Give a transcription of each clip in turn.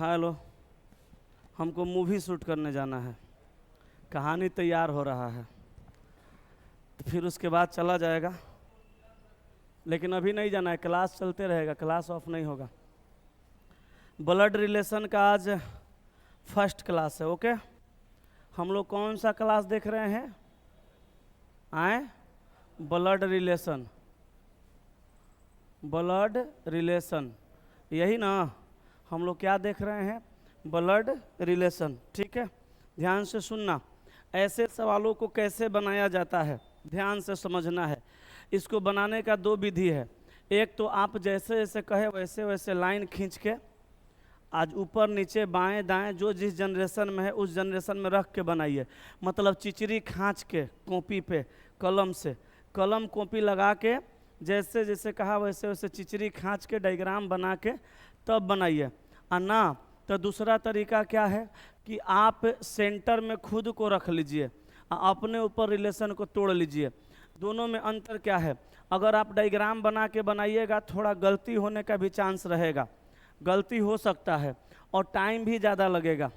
Hello, हमको movie shoot करने जाना है, कहानी तैयार हो रहा है, तो फिर उसके बाद चला जाएगा, लेकिन अभी नहीं जाना है, क्लास चलते रहेगा, क्लास ऑफ नहीं होगा। ब्लड रिलेशन का आज फर्स्ट क्लास है। ओके, हम लोग कौन सा क्लास देख रहे हैं? आए, ब्लड रिलेशन, ब्लड रिलेशन, यही ना हम लोग क्या देख रहे हैं? Blood relation. ठीक है, ध्यान से सुनना। ऐसे सवालों को कैसे बनाया जाता है ध्यान से समझना है। इसको बनाने का दो विधि है। एक तो आप जैसे जैसे कहे वैसे वैसे लाइन खींच के आज ऊपर नीचे बाएं दाएं जो जिस जनरेशन में है उस जनरेशन में रख के बनाइए। मतलब चिचरी खाँच के कॉपी पे कलम से, कलम कॉपी लगा के जैसे जैसे कहा वैसे वैसे चिचरी खाँच के डायग्राम बना के तब बनाइए। और ना तो दूसरा तरीका क्या है कि आप सेंटर में खुद को रख लीजिए, अपने ऊपर रिलेशन को तोड़ लीजिए। दोनों में अंतर क्या है? अगर आप डायग्राम बना के बनाइएगा थोड़ा गलती होने का भी चांस रहेगा, गलती हो सकता है और टाइम भी ज़्यादा लगेगा।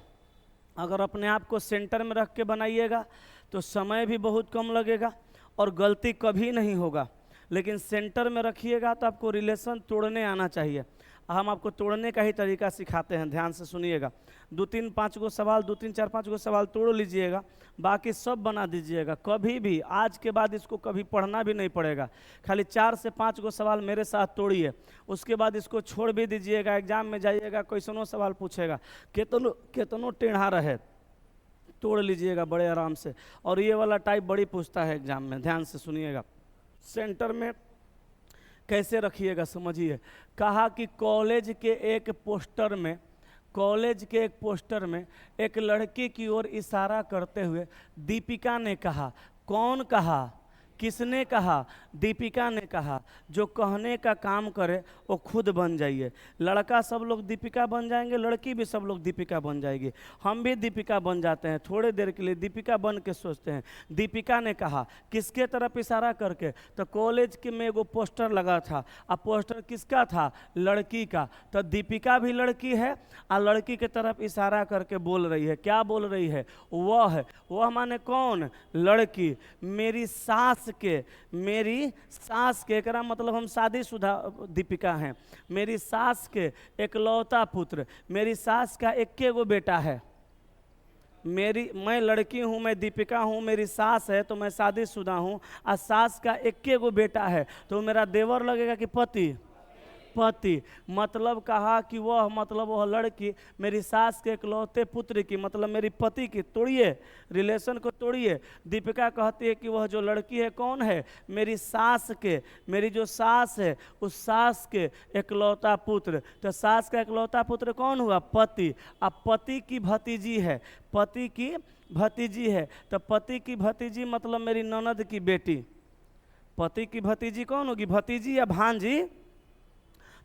अगर अपने आप को सेंटर में रख के बनाइएगा तो समय भी बहुत कम लगेगा और गलती कभी नहीं होगा। लेकिन सेंटर में रखिएगा तो आपको रिलेशन तोड़ने आना चाहिए। हम आपको तोड़ने का ही तरीका सिखाते हैं, ध्यान से सुनिएगा। 2-3-5 गो सवाल, 2-3-4-5 गो सवाल तोड़ लीजिएगा, बाकी सब बना दीजिएगा। कभी भी आज के बाद इसको कभी पढ़ना भी नहीं पड़ेगा। खाली 4 से 5 गो सवाल मेरे साथ तोड़िए, उसके बाद इसको छोड़ भी दीजिएगा। एग्जाम में जाइएगा क्वेश्चनों सवाल पूछेगा, कितनों टेढ़ा रहे, तोड़ लीजिएगा बड़े आराम से। और ये वाला टाइप बड़ी पूछता है एग्जाम में, ध्यान से सुनिएगा। सेंटर में कैसे रखिएगा समझिए। कहा कि कॉलेज के एक पोस्टर में, कॉलेज के एक पोस्टर में एक लड़की की ओर इशारा करते हुए दीपिका ने कहा। कौन कहा? किसने कहा? दीपिका ने कहा। जो कहने का काम करे वो खुद बन जाइए। लड़का सब लोग दीपिका बन जाएंगे, लड़की भी सब लोग दीपिका बन जाएगी। हम भी दीपिका बन जाते हैं, थोड़े देर के लिए दीपिका बन के सोचते हैं। दीपिका ने कहा, किसके तरफ इशारा करके? तो कॉलेज के में एगो पोस्टर लगा था, अब पोस्टर किसका था? लड़की का। तो दीपिका भी लड़की है और लड़की के तरफ इशारा करके बोल रही है। क्या बोल रही है? वह माने कौन? लड़की। मेरी सास के, मेरी सास के, एकरा मतलब हम शादीशुदा दीपिका हैं। मेरी सास के एकलौता पुत्र, मेरी सास का एक्के गो बेटा है। मैं लड़की हूँ, मैं दीपिका हूँ, मेरी सास है तो मैं शादीशुदा हूँ, और सास का एक्के गो बेटा है, तो मेरा देवर लगेगा कि पति? पति। मतलब कहा कि वह लड़की मेरी सास के इकलौते पुत्र की, मतलब मेरी पति की। तोड़िए रिलेशन को, तोड़िए। दीपिका कहती है कि वह जो लड़की है कौन है? मेरी सास के, मेरी जो सास है उस सास के इकलौता पुत्र। तो सास का इकलौता पुत्र कौन हुआ? पति। अब पति की भतीजी है, पति की भतीजी है, तो पति की भतीजी मतलब मेरी ननद की बेटी। पति की भतीजी कौन होगी? भतीजी या भांजी?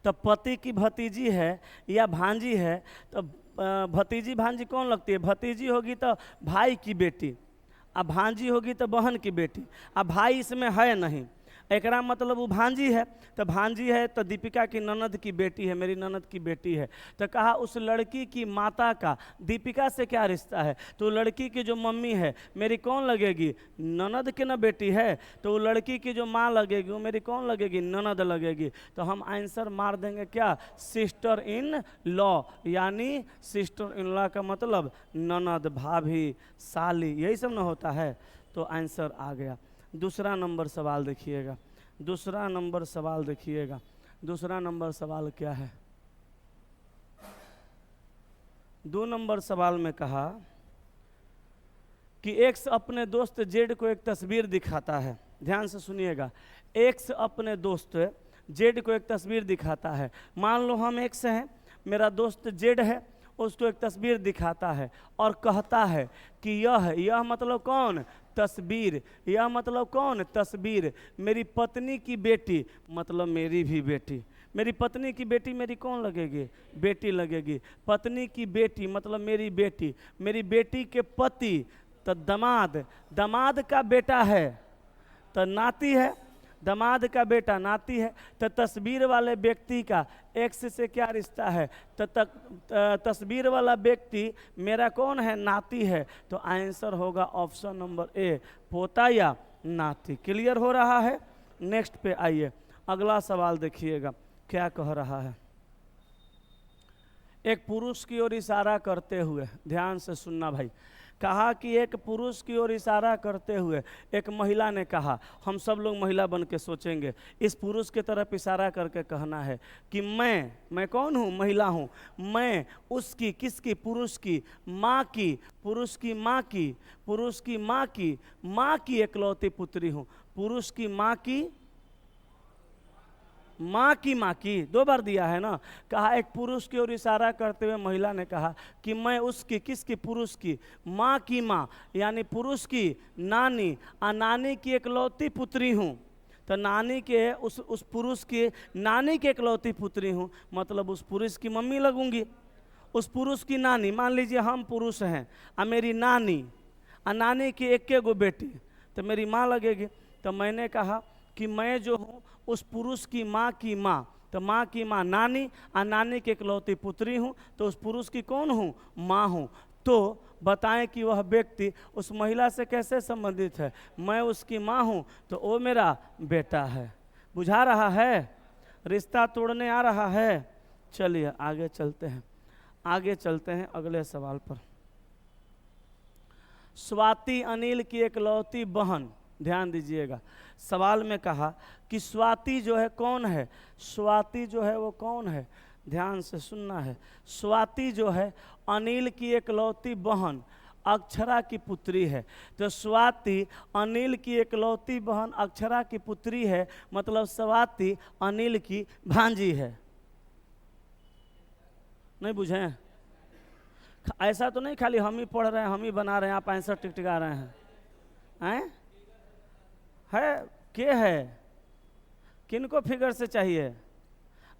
तो पति की भतीजी है या भांजी है, तो भतीजी भांजी कौन लगती है? भतीजी होगी तो भाई की बेटी, अब भांजी होगी तो बहन की बेटी। अब भाई इसमें है नहीं, एकरा मतलब वो भांजी है। तो भांजी है तो दीपिका की ननद की बेटी है, मेरी ननद की बेटी है। तो कहा उस लड़की की माता का दीपिका से क्या रिश्ता है? तो लड़की की जो मम्मी है मेरी कौन लगेगी? ननद की न बेटी है, तो वो लड़की की जो माँ लगेगी वो मेरी कौन लगेगी? ननद लगेगी। तो हम आंसर मार देंगे क्या? सिस्टर इन लॉ, यानी सिस्टर इन लॉ का मतलब ननद, भाभी, साली, यही सब ना होता है। तो आंसर आ गया। दूसरा नंबर सवाल देखिएगा, दूसरा नंबर सवाल देखिएगा। दूसरा नंबर सवाल क्या है? 2 नंबर सवाल में कहा कि एक्स अपने दोस्त जेड को एक तस्वीर दिखाता है। ध्यान से सुनिएगा। एक्स अपने दोस्त जेड को एक तस्वीर दिखाता है। मान लो हम एक्स हैं, मेरा दोस्त जेड है, उसको एक तस्वीर दिखाता है और कहता है कि यह मतलब कौन? तस्वीर। यह मतलब कौन? तस्वीर। मेरी पत्नी की बेटी मतलब मेरी भी बेटी। मेरी पत्नी की बेटी मेरी कौन लगेगी? बेटी लगेगी। पत्नी की बेटी मतलब मेरी बेटी। मेरी बेटी के पति तो दामाद, दामाद का बेटा है तो नाती है। दामाद का बेटा नाती है, तो तस्वीर वाले व्यक्ति का एक्स से क्या रिश्ता है, तो तस्वीर वाला व्यक्ति मेरा कौन है, नाती है। तो आंसर होगा ऑप्शन नंबर ए, पोता या नाती। क्लियर हो रहा है। नेक्स्ट पे आइए, अगला सवाल देखिएगा क्या कह रहा है। एक पुरुष की ओर इशारा करते हुए, ध्यान से सुनना भाई, कहा कि एक पुरुष की ओर इशारा करते हुए एक महिला ने कहा, हम सब लोग महिला बन के सोचेंगे, इस पुरुष की तरफ इशारा करके कहना है कि मैं कौन हूँ, महिला हूँ, मैं उसकी, किसकी, पुरुष की माँ की, पुरुष की माँ की, पुरुष की माँ की, माँ की एकलौती पुत्री हूँ। पुरुष की माँ की, माँ की, माँ की, दो बार दिया है ना। कहा एक पुरुष की ओर इशारा करते हुए महिला ने कहा कि मैं उसकी, किसकी, पुरुष की माँ की माँ, यानी पुरुष की नानी, और नानी की एकलौती पुत्री हूँ। तो नानी के, उस पुरुष की नानी की एकलौती पुत्री हूँ, मतलब उस पुरुष की मम्मी लगूंगी। उस पुरुष की नानी, मान लीजिए हम पुरुष हैं और मेरी नानी, और नानी की एक गो बेटी, तो मेरी माँ लगेगी। तो मैंने कहा कि मैं जो हूँ उस पुरुष की माँ की माँ, तो माँ की माँ नानी, और नानी की एकलौती पुत्री हूँ, तो उस पुरुष की कौन हूँ, माँ हूँ। तो बताएं कि वह व्यक्ति उस महिला से कैसे संबंधित है। मैं उसकी माँ हूँ तो वो मेरा बेटा है। बुझा रहा है, रिश्ता तोड़ने आ रहा है। चलिए आगे चलते हैं, आगे चलते हैं अगले सवाल पर। स्वाति अनिल की एकलौती बहन, ध्यान दीजिएगा, सवाल में कहा कि स्वाति जो है कौन है, स्वाति जो है वो कौन है, ध्यान से सुनना है। स्वाति जो है अनिल की एकलौती बहन अक्षरा की पुत्री है। तो स्वाति अनिल की एकलौती बहन अक्षरा की पुत्री है, मतलब स्वाति अनिल की भांजी है। नहीं बुझे? ऐसा तो नहीं खाली हम ही पढ़ रहे हैं, हम ही बना रहे हैं, आप आंसर टिकटिका रहे हैं। हैं? है के है, किनको फिगर से चाहिए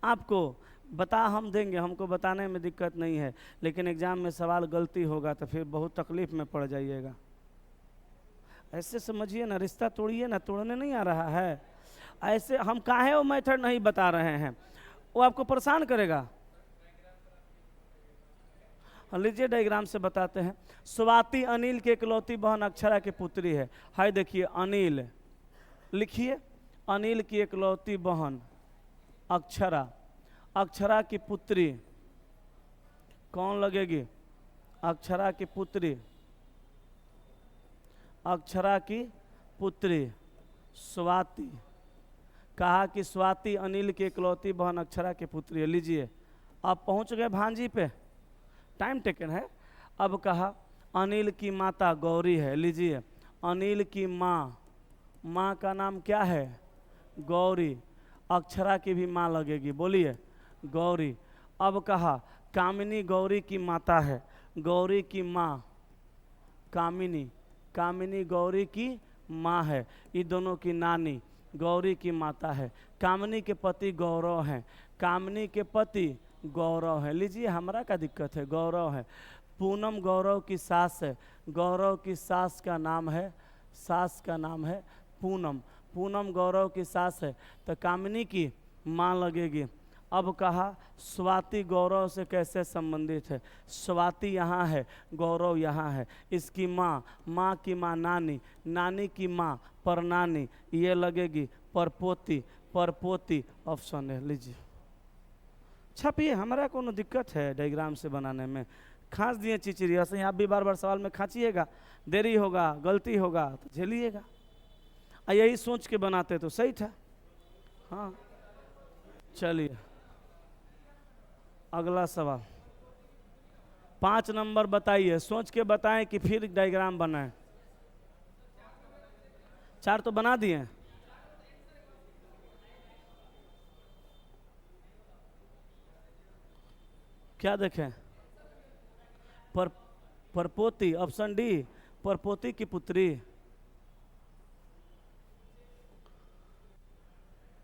आपको? बता हम देंगे, हमको बताने में दिक्कत नहीं है, लेकिन एग्जाम में सवाल गलती होगा तो फिर बहुत तकलीफ में पड़ जाइएगा। ऐसे समझिए ना, रिश्ता तोड़िए ना, तोड़ने नहीं आ रहा है। ऐसे हम काहे वो मेथड नहीं बता रहे हैं, वो आपको परेशान करेगा। लीजिए डायग्राम से बताते हैं। स्वाति अनिल की इकलौती बहन अक्षरा की पुत्री है। हाय देखिए अनिल, लिखिए अनिल की इकलौती बहन अक्षरा, अक्षरा की पुत्री कौन लगेगी? अक्षरा की पुत्री, अक्षरा की पुत्री स्वाति। कहा कि स्वाति अनिल की इकलौती बहन अक्षरा की पुत्री है। लीजिए अब पहुंच गए भांजी पे, टाइम टेकन है। अब कहा अनिल की माता गौरी है। लीजिए अनिल की माँ, माँ का नाम क्या है? गौरी। अक्षरा की भी माँ लगेगी, बोलिए गौरी। अब कहा कामिनी गौरी की माता है, गौरी की माँ कामिनी, कामिनी गौरी की माँ है। ये दोनों की नानी गौरी की माता है। कामिनी के पति गौरव हैं, कामिनी के पति गौरव है। लीजिए हमरा का दिक्कत है, गौरव है। पूनम गौरव की सास है, गौरव की सास का नाम है, सास का नाम है पूनम। पूनम गौरव की सास है, तो कामिनी की माँ लगेगी। अब कहा स्वाति गौरव से कैसे संबंधित है? स्वाति यहाँ है, गौरव यहाँ है। इसकी माँ, माँ की माँ नानी, नानी की माँ परनानी, ये लगेगी परपोती, परपोती ऑप्शन है। लीजिए छपिए, हमारा कोनो दिक्कत है डायग्राम से बनाने में? खांच दिए चिचिरिया से, आप भी बार बार सवाल में खांचिएगा, देरी होगा, गलती होगा तो झेलिएगा। यही सोच के बनाते तो सही था। हाँ चलिए अगला सवाल, 5 नंबर बताइए, सोच के बताएं कि फिर डायग्राम बनाएं। 4 तो बना दिए। क्या देखें? परपोती, ऑप्शन डी, परपोती की पुत्री।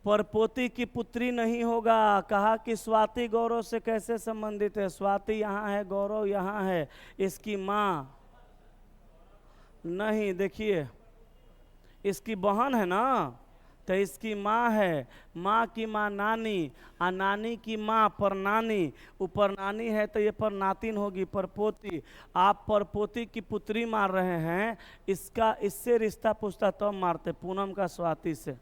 परपोती की पुत्री नहीं होगा। कहा कि स्वाति गौरव से कैसे संबंधित है? स्वाति यहाँ है, गौरव यहाँ है। इसकी माँ नहीं, देखिए इसकी बहन है ना, तो इसकी माँ है, माँ की माँ नानी, आ नानी की माँ परनानी, ऊपर नानी है तो ये परनातिन होगी, परपोती। आप परपोती की पुत्री मार रहे हैं, इसका इससे रिश्ता पूछता तो मारते, पूनम का स्वाति से,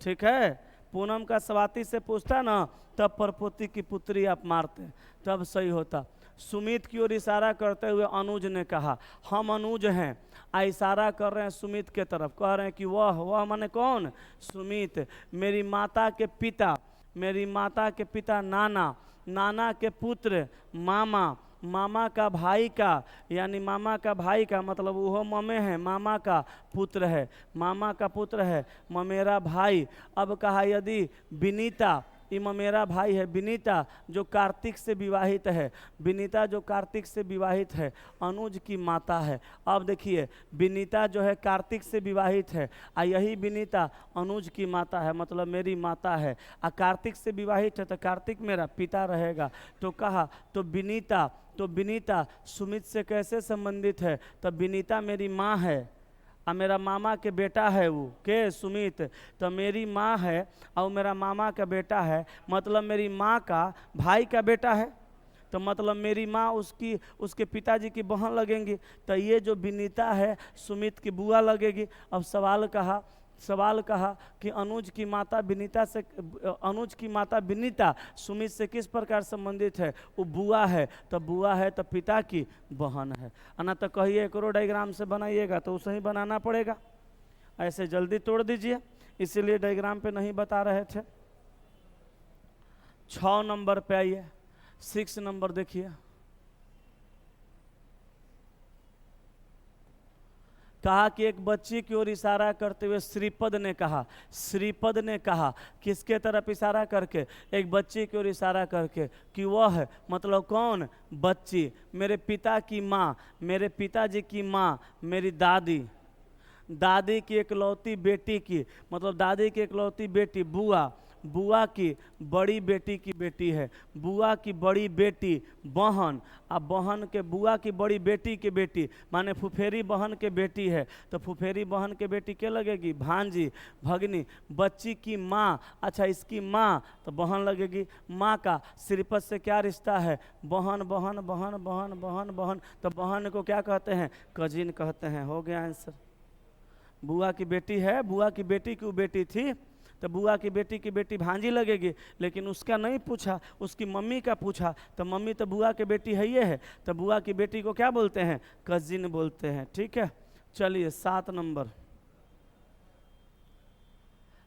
ठीक है। पूनम का स्वाति से पूछता ना, तब परपोती की पुत्री आप मारते, तब सही होता। सुमित की ओर इशारा करते हुए अनुज ने कहा, हम अनुज हैं। इशारा कर रहे हैं सुमित के तरफ, कह रहे हैं कि वह माने कौन? सुमित। मेरी माता के पिता, मेरी माता के पिता नाना, नाना के पुत्र मामा, मामा का भाई का, यानी मामा का भाई का मतलब वो ममे है, मामा का पुत्र है, मामा का पुत्र है ममेरा भाई। अब कहा यदि विनीता, ये ममेरा भाई है, विनीता जो कार्तिक से विवाहित है, विनीता जो कार्तिक से विवाहित है, अनुज की माता है। अब देखिए विनीता जो है कार्तिक से विवाहित है, यही विनीता अनुज की माता है, मतलब मेरी माता है। कार्तिक से विवाहित है तो कार्तिक मेरा पिता रहेगा। तो कहा तो विनीता सुमित से कैसे संबंधित है? तो विनीता मेरी माँ है, मेरा मामा के बेटा है वो के सुमित, तो मेरी माँ है और मेरा मामा का बेटा है, मतलब मेरी माँ का भाई का बेटा है, तो मतलब मेरी माँ उसके पिताजी की बहन लगेंगी, तो ये जो विनीता है सुमित की बुआ लगेगी। अब सवाल कहा कि अनुज की माता विनीता सुमित से किस प्रकार संबंधित है? वो बुआ है, तो बुआ है तो पिता की बहन है। ना तो कहिए एकरो डायग्राम से बनाइएगा तो उसे ही बनाना पड़ेगा, ऐसे जल्दी तोड़ दीजिए, इसीलिए डायग्राम पे नहीं बता रहे थे। 6 नंबर पे आइए, 6 नंबर देखिए। कहा कि एक बच्ची की ओर इशारा करते हुए श्रीपद ने कहा किसके तरफ इशारा करके? एक बच्ची की ओर इशारा करके कि वह है, मतलब कौन? बच्ची। मेरे पिता की माँ, मेरे पिताजी की माँ, मेरी दादी की इकलौती बेटी की, मतलब दादी की इकलौती बेटी बुआ की बड़ी बेटी की बेटी है, बुआ की बड़ी बेटी बहन, अब बहन के बुआ की बड़ी बेटी की बेटी माने फुफेरी बहन के बेटी है, तो फुफेरी बहन के बेटी क्या लगेगी? भांजी, भगनी। बच्ची की माँ, अच्छा इसकी माँ तो बहन लगेगी। माँ का श्रीपद से क्या रिश्ता है? बहन बहन बहन बहन बहन बहन, तो बहन को क्या कहते हैं? कजिन कहते हैं। हो गया आंसर। बुआ की बेटी है, बुआ की बेटी की बेटी थी, तो बुआ की बेटी भांजी लगेगी, लेकिन उसका नहीं पूछा, उसकी मम्मी का पूछा, तो मम्मी तो बुआ के बेटी है ये है, तो बुआ की बेटी को क्या बोलते हैं? कजिन बोलते हैं, ठीक है। चलिए 7 नंबर।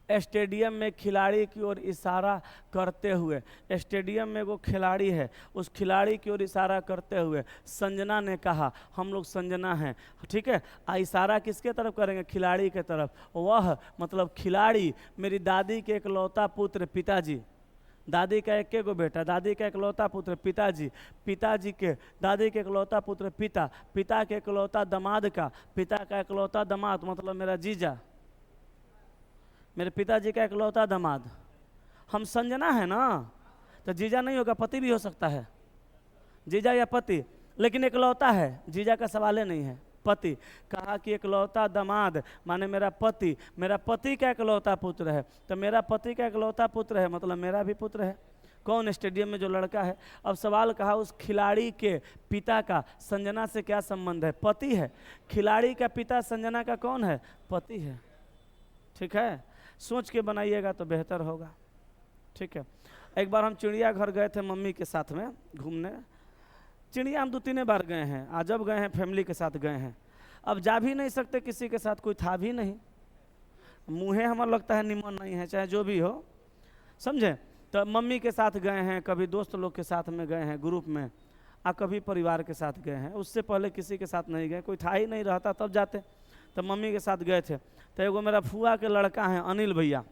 स्टेडियम में खिलाड़ी की ओर इशारा करते हुए, स्टेडियम में वो खिलाड़ी है, उस खिलाड़ी की ओर इशारा करते हुए संजना ने कहा, हम लोग संजना हैं, ठीक है। इशारा किसके तरफ करेंगे? खिलाड़ी के तरफ। वह मतलब खिलाड़ी मेरी दादी के इकलौता पुत्र पिताजी, दादी का एक गो बेटा, दादी का इकलौता पुत्र पिताजी के दादी के इकलौता पुत्र पिता के इकलौता दामाद का, पिता का इकलौता दामाद मतलब मेरा जीजा, मेरे पिताजी का इकलौता दामाद। हम संजना है ना, तो जीजा नहीं होगा, पति भी हो सकता है, जीजा या पति, लेकिन इकलौता है, जीजा का सवाल ही नहीं है, पति। कहा कि इकलौता दामाद माने मेरा पति का इकलौता पुत्र है, तो मेरा पति का इकलौता पुत्र है मतलब मेरा भी पुत्र है। कौन? स्टेडियम में जो लड़का है। अब सवाल कहा उस खिलाड़ी के पिता का संजना से क्या संबंध है? पति है। खिलाड़ी का पिता संजना का कौन है? पति है, ठीक है। सोच के बनाइएगा तो बेहतर होगा, ठीक है। एक बार हम चिड़ियाघर गए थे मम्मी के साथ में घूमने, चिड़िया हम 2-3 बार गए हैं, आज जब गए हैं फैमिली के साथ गए हैं, अब जा भी नहीं सकते, किसी के साथ कोई था भी नहीं, मुँहे हमारा लगता है निमन नहीं है, चाहे जो भी हो, समझे। तो मम्मी के साथ गए हैं, कभी दोस्त लोग के साथ में गए हैं ग्रुप में, कभी परिवार के साथ गए हैं, उससे पहले किसी के साथ नहीं गए, कोई था ही नहीं रहता तब जाते, तो मम्मी के साथ गए थे। तो एगो मेरा फुआ के लड़का है अनिल भैया,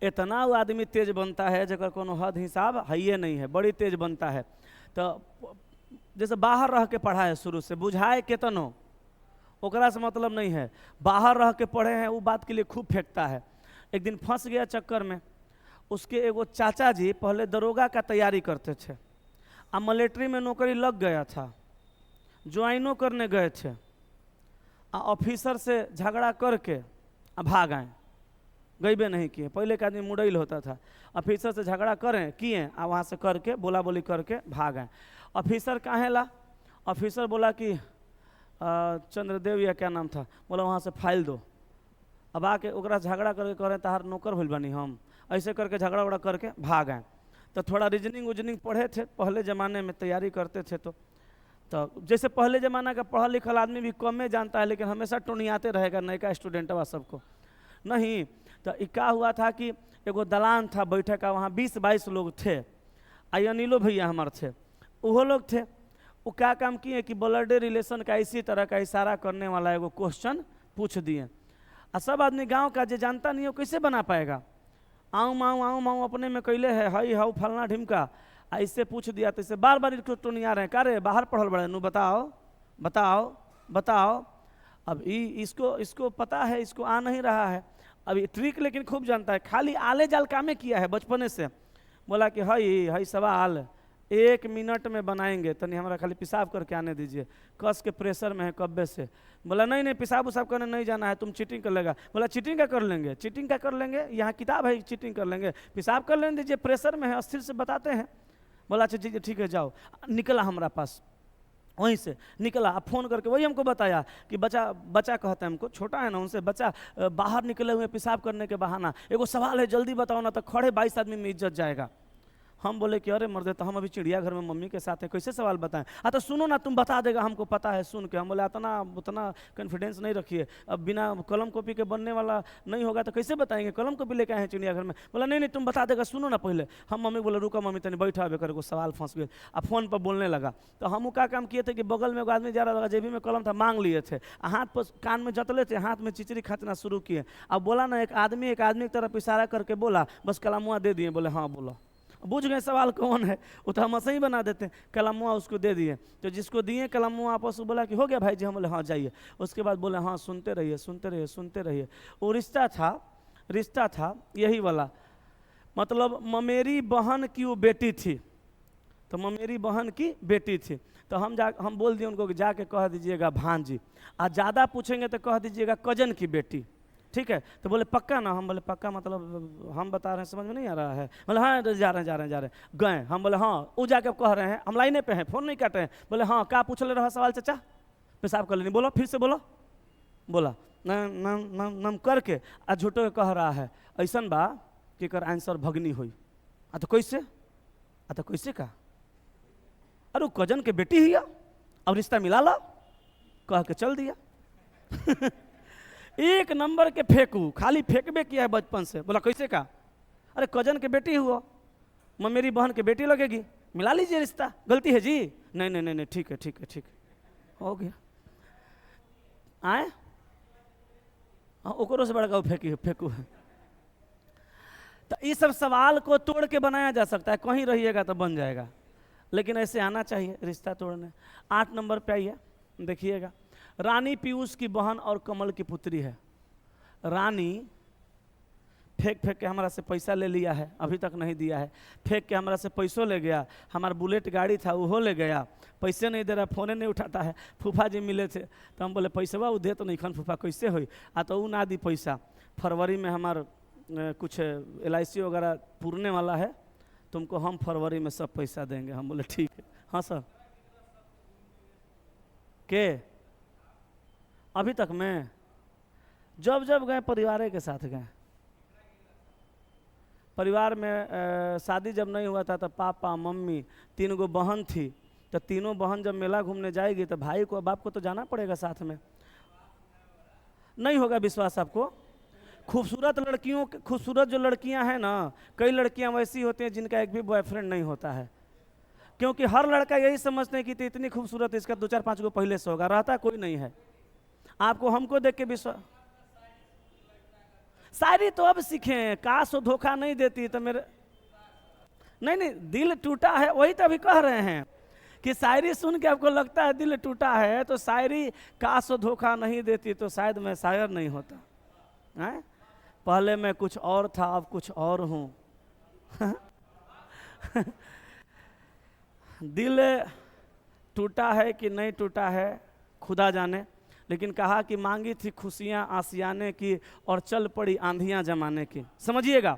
इतना वो आदमी तेज बनता है जगह कोनो हद हिसाब है ये नहीं है, बड़ी तेज बनता है। तो जैसे बाहर रह के पढ़ा है शुरू से, बुझाए केतनो ओकरा से मतलब नहीं है, बाहर रह के पढ़े हैं वो बात के लिए खूब फेंकता है। एक दिन फंस गया चक्कर में, उसके एगो चाचा जी पहले दरोगा का तैयारी करते थे, मिलिट्री में नौकरी लग गया था, ज्वाइनो करने गए थे, ऑफिसर से झगड़ा करके भाग आए, गईबे नहीं किए। पहले का आदमी मुड़ैल होता था, ऑफिसर से झगड़ा करें किए आ वहाँ से करके बोला बोली करके भाग आए। ऑफिसर कहाँ ला? ऑफिसर बोला कि चंद्रदेव या क्या नाम था, बोला वहाँ से फाइल दो। अब आके ओकरा झगड़ा करके करें तहार नौकर भइल बानी हम, ऐसे करके झगड़ा उगड़ा करके भाग आए। तो थोड़ा रीजनिंग उजनिंग पढ़े थे, पहले ज़माने में तैयारी करते थे। तो जैसे पहले ज़माना का पढ़ा लिखल आदमी भी कम में जानता है, लेकिन हमेशा टोनियाते रहेगा नयका स्टूडेंट वा सबको नहीं। तो क्या हुआ था कि एगो दलान था बैठे का, वहाँ 20-22 लोग थे। आई अनिलो भैया हमारे थे, वो लोग थे। वो क्या काम किए कि ब्लड रिलेशन का इसी तरह का इशारा करने वाला एगो क्वेश्चन पूछ दिए। और सब आदमी गांव का जो जानता नहीं हो कैसे बना पाएगा, आऊँ माऊँ अपने में कैले है हई हाउ फलना ढिमका, ऐसे पूछ दिया। तो इसे बार बार इसको टोनिया रहे, का रे बाहर पढ़ल बड़े नू, बताओ बताओ बताओ। अब इसको पता है, इसको आ नहीं रहा है। अब ये ट्रिक लेकिन खूब जानता है, खाली आले जाल कामे किया है बचपने से। बोला कि हई सवाल 1 मिनट में बनाएंगे, तनी हमारा खाली पेशाब करके आने दीजिए, कस के प्रेशर में है कब्बे से। बोला नहीं पेशाब उसाब करने नहीं जाना है, तुम चीटिंग कर लेगा। बोला चीटिंग क्या कर लेंगे, चीटिंग क्या कर लेंगे, यहाँ किताब है चीटिंग कर लेंगे, पेशाब कर लेने दीजिए, प्रेशर में है, अस्थिर से बताते हैं। बोला अच्छा ठीक है जाओ। निकला हमारा पास, वहीं से निकला, अब फ़ोन करके वही हमको बताया कि बच्चा कहता है हमको, छोटा है ना उनसे, बच्चा बाहर निकले हुए पेशाब करने के बहाना, एगो सवाल है जल्दी बताओ ना, तो खड़े 22 आदमी में इज्जत जाएगा। हम बोले कि अरे मर्दे, तो हम अभी चिड़ियाघर में मम्मी के साथ है, कैसे सवाल बताएं। तो सुनो ना, तुम बता देगा, हमको पता है सुन के। हम बोले उतना कॉन्फिडेंस नहीं रखिए, अब बिना कलम कॉपी के बनने वाला नहीं होगा तो कैसे बताएंगे, कलम कॉपी लेके आए हैं चिड़ियाघर में। बोला नहीं तुम बता देगा, सुनो ना पहले। हम मम्मी बोले रुका मम्मी तनी बैठा बेकर को सवाल फंस गए। अब फोन पर बोलने लगा। तो हम क्या काम किए थे कि बगल में एगो आदमी जा रहा था, जेबी में कलम था, मांग लिए थे, हाथ पर कान में जतले थे, हाथ में चिचरी खाचना शुरू किए। अब बोला ना, एक आदमी की तरफ इशारा करके बोला, बस कलमुआ दे दिए। बोले हाँ बोलो, बुझ गए सवाल कौन है, वो तो हम ऐसे ही बना देते हैं। कलमुआ उसको दे दिए, तो जिसको दिए कलमुआ आपस में बोला कि हो गया भाई जी, हम बोले हाँ जाइए। उसके बाद बोले हाँ सुनते रहिए सुनते रहिए सुनते रहिए। वो रिश्ता था यही वाला, मतलब ममेरी बहन की वो बेटी थी, तो ममेरी बहन की बेटी थी। तो हम बोल दिए उनको कि जाके कह दीजिएगा भांजी, और ज़्यादा पूछेंगे तो कह दीजिएगा कजन की बेटी, ठीक है। तो बोले पक्का ना, हम बोले पक्का मतलब हम बता रहे हैं, समझ में नहीं आ रहा है। बोले हाँ जा रहे हैं गए। हम बोले हाँ, वो जाके कह रहे हैं, हम लाइने पे हैं, फोन नहीं काटे हैं। बोले हाँ क्या पूछ ले रहा सवाल चाचा, पेशाब कर लेनी, बोलो फिर से बोलो। बोला नम करके आ झूठो कह रहा है ऐसा बा कि कर आंसर भगनी हुई। तो कैसे का, अरे कजन के बेटी ही अब रिश्ता मिला ला, कह के चल दिया। एक नंबर के फेंकू, खाली फेंकबे किया है बचपन से। बोला कैसे का, अरे कजन के बेटी हुआ, मेरी बहन के बेटी लगेगी, मिला लीजिए रिश्ता, गलती है जी। नहीं ठीक है हो गया। आए ओकरो से बड़का फेंकू है। तो इस सब सवाल को तोड़ के बनाया जा सकता है, कहीं रहिएगा तो बन जाएगा, लेकिन ऐसे आना चाहिए रिश्ता तोड़ने। 8 नंबर पे आइए, देखिएगा। रानी पीयूष की बहन और कमल की पुत्री है। रानी फेंक के हमारा से पैसा ले लिया है, अभी तक नहीं दिया है। फेंक के हमारा से पैसों ले गया, हमारा बुलेट गाड़ी था वो ले गया, पैसे नहीं दे रहा, फोने नहीं उठाता है। फूफा जी मिले थे तो हम बोले पैसा वो दे तो नहीं खन फूफा कैसे हुई, तो वो ना दी पैसा। फरवरी में हमार कुछ LIC वगैरह पूरने वाला है, तुमको हम फरवरी में सब पैसा देंगे। हम बोले ठीक है। हाँ सर, के अभी तक मैं जब गए परिवार के साथ गए। परिवार में शादी जब नहीं हुआ था तो पापा मम्मी 3 गो बहन थी, तो तीनों बहन जब मेला घूमने जाएगी तो भाई को बाप को तो जाना पड़ेगा साथ में। नहीं होगा विश्वास आपको। खूबसूरत जो लड़कियां हैं ना, कई लड़कियां वैसी होती हैं जिनका एक भी बॉयफ्रेंड नहीं होता है, क्योंकि हर लड़का यही समझते हैं कि इतनी खूबसूरत इसका 2-4-5 गो पहले से होगा, रहता कोई नहीं है। आपको हमको देख के विश्वास, शायरी तो अब सीखे, काश वो धोखा नहीं देती तो मेरे नहीं दिल टूटा है, वही तो अभी कह रहे हैं कि शायरी सुन के आपको लगता है दिल टूटा है, तो शायरी काश वो धोखा नहीं देती तो शायद मैं शायर नहीं होता है? पहले मैं कुछ और था अब कुछ और हूँ। दिल टूटा है कि नहीं टूटा है खुदा जाने, लेकिन कहा कि मांगी थी खुशियां आसियाने की और चल पड़ी आंधियां जमाने की। समझिएगा,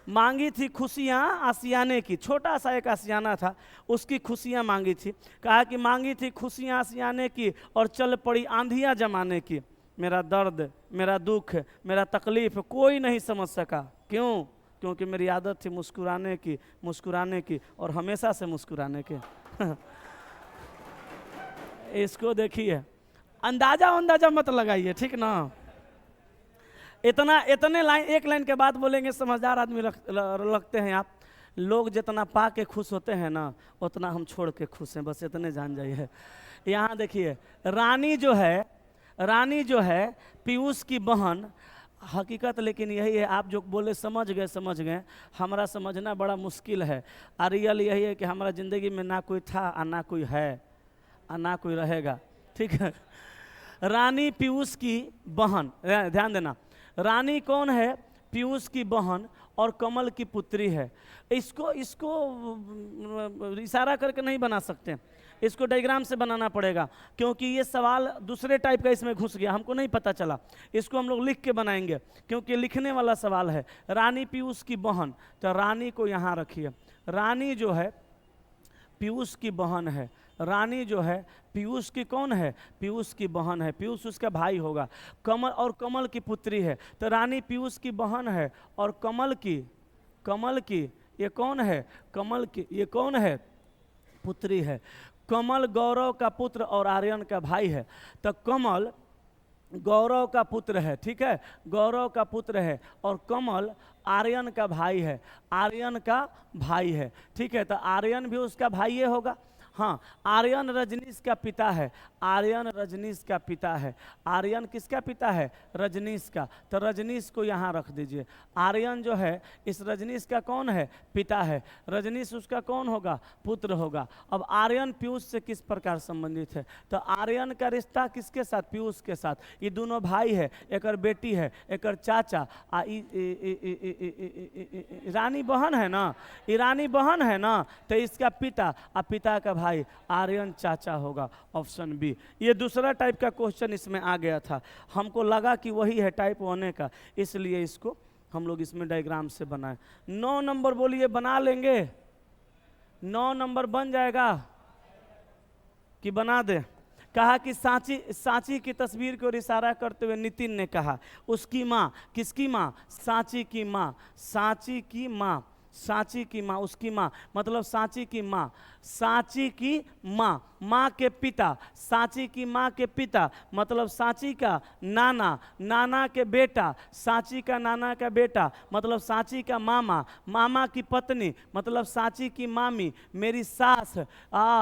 मांगी थी खुशियां आसियाने की, छोटा सा एक आसियाना था, उसकी खुशियां मांगी थी। कहा कि मांगी थी खुशियां आसियाने की और चल पड़ी आंधियां जमाने की। मेरा दर्द, मेरा दुख, मेरा तकलीफ कोई नहीं समझ सका। क्यों? क्योंकि मेरी आदत थी मुस्कुराने की, मुस्कुराने की और हमेशा से मुस्कुराने की। इसको देखिए, अंदाजा मत लगाइए, ठीक ना। इतने लाइन, एक लाइन के बाद बोलेंगे, समझदार आदमी लगते हैं आप। लोग जितना पा के खुश होते हैं ना, उतना हम छोड़ के खुश हैं, बस इतने जान जाइए। यहाँ देखिए, रानी जो है पीयूष की बहन, हकीकत लेकिन यही है। आप जो बोले समझ गए, हमारा समझना बड़ा मुश्किल है। और रियल यही है कि हमारा ज़िंदगी में ना कोई था और ना कोई है और ना कोई रहेगा, ठीक है। रानी पीयूष की बहन, ध्यान देना, रानी कौन है? पीयूष की बहन और कमल की पुत्री है। इसको इशारा करके नहीं बना सकते, इसको डायग्राम से बनाना पड़ेगा, क्योंकि ये सवाल दूसरे टाइप का इसमें घुस गया, हमको नहीं पता चला। इसको हम लोग लिख के बनाएंगे, क्योंकि लिखने वाला सवाल है। रानी पीयूष की बहन, तो रानी को यहाँ रखिए। रानी जो है पीयूष की बहन है। रानी जो है पीयूष की कौन है? पीयूष की बहन है। पीयूष उसका भाई होगा। कमल की पुत्री है। तो रानी पीयूष की बहन है और कमल की ये कौन है? कमल की ये कौन है? पुत्री है। कमल गौरव का पुत्र और आर्यन का भाई है। तो कमल गौरव का पुत्र है, ठीक है, गौरव का पुत्र है, और कमल आर्यन का भाई है। आर्यन का भाई है, ठीक है। तो आर्यन भी उसका भाई होगा। हाँ, आर्यन रजनीश का पिता है। आर्यन रजनीश का पिता है। आर्यन किसका पिता है? रजनीश का। तो रजनीश को यहाँ रख दीजिए। आर्यन जो है इस रजनीश का कौन है? पिता है। रजनीश उसका कौन होगा? पुत्र होगा। अब आर्यन पीयूष से किस प्रकार संबंधित है? तो आर्यन का रिश्ता किसके साथ? पीयूष के साथ। ये दोनों भाई है, एक बेटी है, एक चाचा। रानी बहन है ना, ईरानी बहन है ना, तो इसका पिता और पिता का भाई आर्यन चाचा होगा, ऑप्शन बी। ये दूसरा टाइप का क्वेश्चन इसमें आ गया था, हमको लगा कि वही है टाइप होने का, इसलिए इसको हम लोग इसमें डायग्राम से बनाए। 9 नंबर बोलिए, बना लेंगे? 9 नंबर बन जाएगा कि बना दे? कहा कि सांची की तस्वीर को इशारा करते हुए नितिन ने कहा, उसकी माँ, किसकी माँ? सांची की माँ। सांची की माँ, सांची की माँ, उसकी माँ मतलब सांची की माँ। सांची की माँ, माँ के पिता। सांची की माँ के पिता मतलब सांची का नाना, नाना के बेटा। सांची का नाना का बेटा मतलब सांची का मामा। मामा की पत्नी मतलब सांची की मामी। मेरी सास,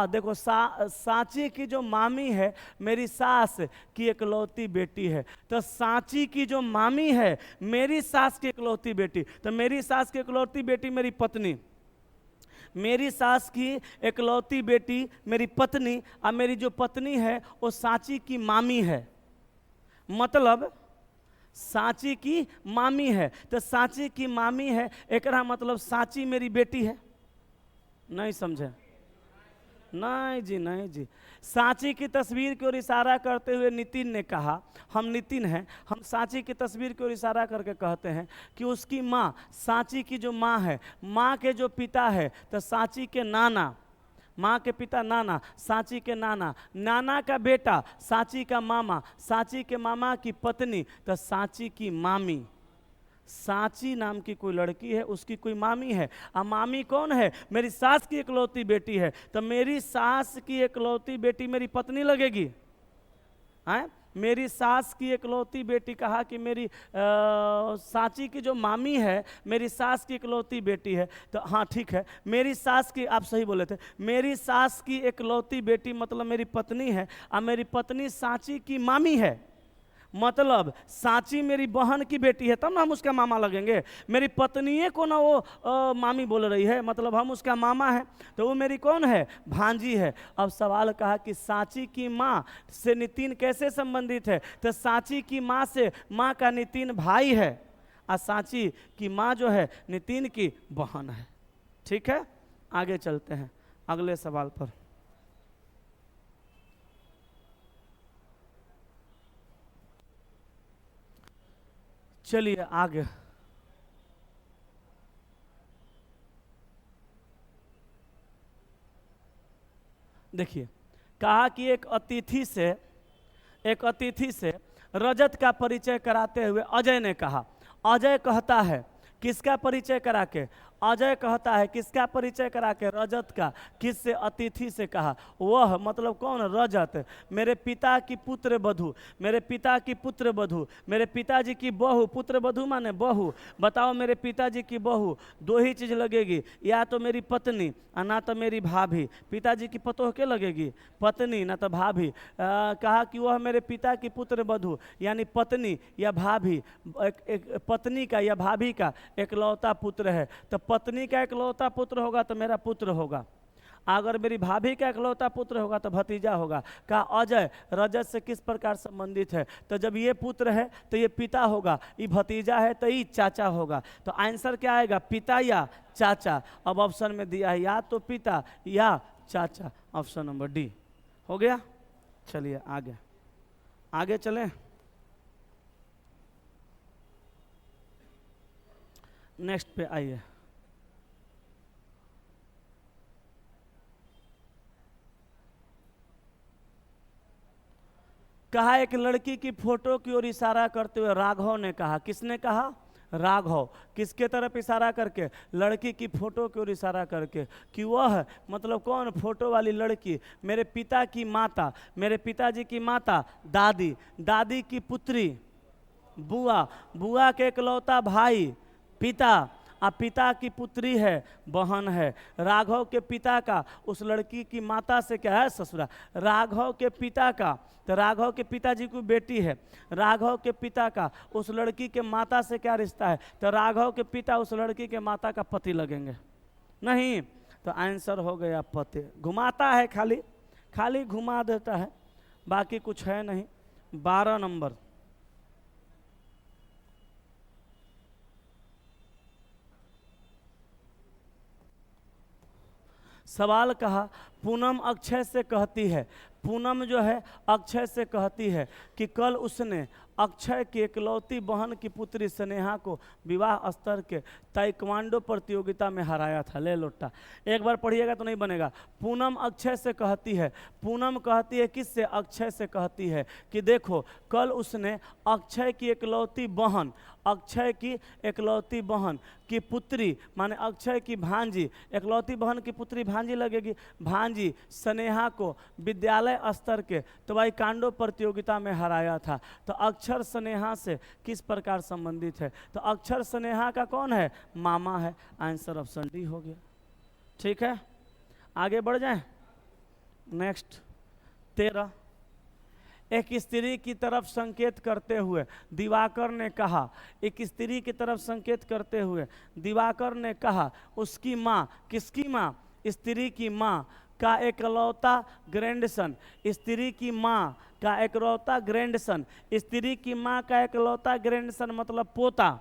देखो सांची की जो मामी है मेरी सास की इकलौती बेटी है। तो सांची की जो मामी है मेरी सास की इकलौती बेटी, तो मेरी सास की इकलौती बेटी मेरी पत्नी। मेरी सास की इकलौती बेटी मेरी पत्नी, और मेरी जो पत्नी है वो सांची की मामी है, मतलब सांची की मामी है। तो सांची की मामी है, एकरा मतलब सांची मेरी बेटी है। नहीं समझे? नहीं जी, नहीं जी। सांची की तस्वीर की ओर इशारा करते हुए नितिन ने कहा, हम नितिन हैं, हम सांची की तस्वीर की ओर इशारा करके कहते हैं कि उसकी माँ, सांची की जो माँ है, माँ के जो पिता है तो सांची के नाना, माँ के पिता नाना, सांची के नाना, नाना का बेटा सांची का मामा, सांची के मामा की पत्नी तो सांची की मामी। सांची नाम की कोई लड़की है, उसकी कोई मामी है, और मामी कौन है? मेरी सास की इकलौती बेटी है। तो मेरी सास की इकलौती बेटी मेरी पत्नी लगेगी? हैं? मेरी सास की इकलौती बेटी, कहा कि मेरी सांची की जो मामी है मेरी सास की इकलौती बेटी है। तो हाँ ठीक है, मेरी सास की, आप सही बोले थे, मेरी सास की इकलौती बेटी मतलब मेरी पत्नी है, और मेरी पत्नी सांची की मामी है, मतलब सांची मेरी बहन की बेटी है, तब ना हम उसका मामा लगेंगे। मेरी पत्नी को ना वो मामी बोल रही है, मतलब हम उसका मामा है, तो वो मेरी कौन है? भांजी है। अब सवाल कहा कि सांची की माँ से नितिन कैसे संबंधित है? तो सांची की माँ से माँ का नितिन भाई है, और सांची की माँ जो है नितिन की बहन है। ठीक है, आगे चलते हैं अगले सवाल पर। चलिए आगे। देखिए, कहा कि एक अतिथि से रजत का परिचय कराते हुए अजय ने कहा, अजय कहता है किसका परिचय करा के, अजय कहता है किसका परिचय करा के, रजत का। किससे? अतिथि से कहा। वह मतलब कौन? रजत। मेरे पिता की पुत्र वधू, मेरे पिता की पुत्र वधू, मेरे पिताजी की बहू। पुत्र वधू माने बहू। बताओ, मेरे पिताजी की बहू, दो ही चीज लगेगी, या तो मेरी पत्नी और ना तो मेरी भाभी। पिताजी की पतोह के लगेगी? पत्नी ना तो भाभी। कहा कि वह मेरे पिता की पुत्र वधू यानी पत्नी या भाभी, एक पत्नी का या भाभी का एकलौता पुत्र है। तो पत्नी का एकलौता पुत्र होगा तो मेरा पुत्र होगा, अगर मेरी भाभी का एकलौता पुत्र होगा तो भतीजा होगा। कहा अजय रजत से किस प्रकार संबंधित है? तो जब ये पुत्र है तो ये पिता होगा, ये भतीजा है तो ये चाचा होगा। तो आंसर क्या आएगा? पिता या चाचा। अब ऑप्शन में दिया है या तो पिता या चाचा, ऑप्शन नंबर डी हो गया। चलिए आगे, आगे चलें। नेक्स्ट पे आइए। कहा एक लड़की की फोटो की ओर इशारा करते हुए राघव ने कहा। किसने कहा? राघव। किसके तरफ इशारा करके? लड़की की फोटो की ओर इशारा करके, कि वह मतलब कौन? फोटो वाली लड़की मेरे पिता की माता, मेरे पिताजी की माता दादी, दादी की पुत्री बुआ, बुआ के इकलौता भाई पिता, और पिता की पुत्री है बहन है। राघव के पिता का उस लड़की की माता से क्या है? ससुरा। राघव के पिता का, तो राघव के पिताजी की बेटी है, राघव के पिता का उस लड़की के माता से क्या रिश्ता है? तो राघव के पिता उस लड़की के माता का पति लगेंगे? नहीं। तो आंसर हो गया पति। घुमाता है, खाली खाली घुमा देता है, बाकी कुछ है नहीं। 12 नंबर। सवाल कहा पूनम अक्षय से कहती है, पूनम जो है अक्षय से कहती है कि कल उसने अक्षय की इकलौती बहन की पुत्री स्नेहा को विवाह स्तर के ताइक्वांडो प्रतियोगिता में हराया था। ले लोटा, एक बार पढ़िएगा तो नहीं बनेगा। पूनम अक्षय से कहती है, पूनम कहती है किससे? अक्षय से कहती है कि देखो कल उसने अक्षय की इकलौती बहन, अक्षय की इकलौती बहन की पुत्री माने अक्षय की भांजी, इकलौती बहन की पुत्री भांजी लगेगी, भांजी स्नेहा को विद्यालय स्तर के ताइक्वांडो प्रतियोगिता में हराया था। तो अक्षर स्नेहा से किस प्रकार संबंधित है? तो अक्षर स्नेहा का कौन है? मामा है। आंसर ऑप्शन डी हो गया। ठीक है, आगे बढ़ जाएं। नेक्स्ट 13। एक स्त्री की तरफ संकेत करते हुए दिवाकर ने कहा, एक स्त्री की तरफ संकेत करते हुए दिवाकर ने कहा उसकी माँ, किसकी माँ? स्त्री की माँ का एकलौता ग्रैंडसन, स्त्री की माँ का एकलौता ग्रैंडसन, स्त्री की माँ का एकलौता ग्रैंडसन मतलब पोता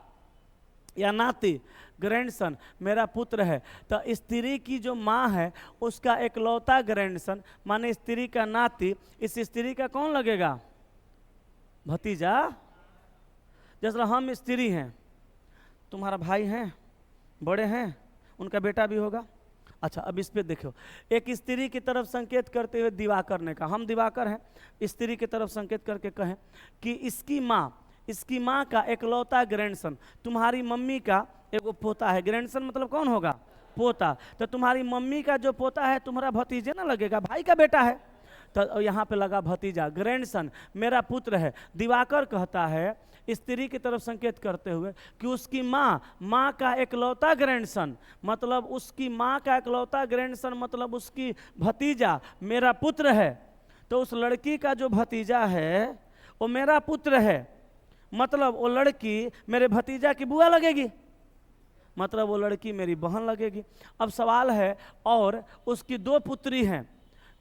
या नाती, ग्रैंडसन मेरा पुत्र है। तो स्त्री की जो माँ है उसका एकलौता ग्रैंडसन माने स्त्री का नाती, इस स्त्री का कौन लगेगा? भतीजा। जैसे हम स्त्री हैं, तुम्हारा भाई हैं, बड़े हैं, उनका बेटा भी होगा। अच्छा, अब इस पे देखो, एक स्त्री की तरफ संकेत करते हुए दिवाकर ने कहा, हम दिवाकर हैं, स्त्री की तरफ संकेत करके कहें कि इसकी माँ का एकलौता ग्रैंडसन, तुम्हारी मम्मी का एगो पोता है। ग्रैंडसन मतलब कौन होगा? पोता। तो तुम्हारी मम्मी का जो पोता है तुम्हारा भतीजे ना लगेगा, भाई का बेटा है। तो यहाँ पे लगा भतीजा, ग्रैंडसन मेरा पुत्र है। दिवाकर कहता है स्त्री की तरफ संकेत करते हुए कि उसकी माँ का एकलौता ग्रैंडसन मतलब उसकी माँ का एकलौता ग्रैंडसन मतलब उसकी भतीजा मेरा पुत्र है। तो उस लड़की का जो भतीजा है वो मेरा पुत्र है, मतलब वो लड़की मेरे भतीजा की बुआ लगेगी, मतलब वो लड़की मेरी बहन लगेगी। अब सवाल है, और उसकी 2 पुत्री हैं।